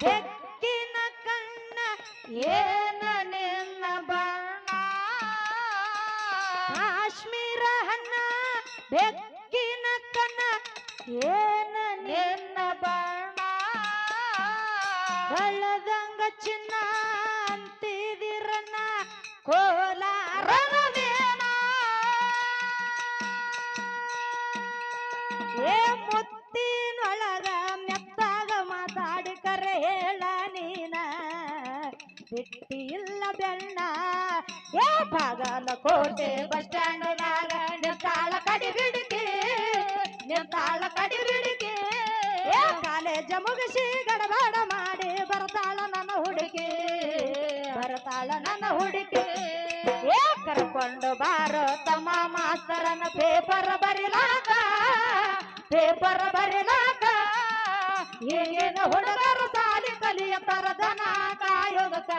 ಬೆಕ್ಕಿನ ಕಣ್ಣ ಏನ ನಿನ್ನ ಬಣ್ಣ ಕಾಶ್ಮೀರ ಹಣ್ಣ ಬೆಕ್ಕಿನ ಕಣ್ಣ ಏನ ನಿನ್ನ ಬಣ್ಣ ಬೆಳದಂಗ ಚಿನ್ನ ಅಂತಿದಿರನ್ನ ಕೋಲಾರವೇನ ಏ ಮುತ್ತಿನೊಳಗ ಮೆತ್ತಾಗ ಮಾತಾಡಿ ಕರೆ ಹೇಳ ನೀನ ಬಿಟ್ಟಿ ಇಲ್ಲ ಬೆಣ್ಣ ಏ ಬಾಗಲಕೋಟೆ ಬಸ್ ಸ್ಟ್ಯಾಂಡ್ನಾಗ ನಿಂತಾಳ ಕಡಿ ಬಿಡಿಕೆ ನಿಂತಾಳ ಕಡಿ ಬಿಡಿಕೆ ಏ ಕಾಲೇಜ ಮುಗಿಸಿ ಗಡಬಡ ಮಾಡಿ ಬರ್ತಾಳ ನನ್ನ ಹುಡುಗಿ ಬರ್ತಾಳ ನನ್ನ ಹುಡುಗಿ ಏ ಕರ್ಕೊಂಡು ಬಾರೋ ತಮ್ಮ ಮಾಸ್ತರನ ಪೇಪರ್ ಬರಿಲಾಕ ಈಗೇನು ಹುಡುಗರು ಸಾಲಿ ಕಲಿಯತ್ತಾರ ದನ ಕಾಯೋದಕ್ಕ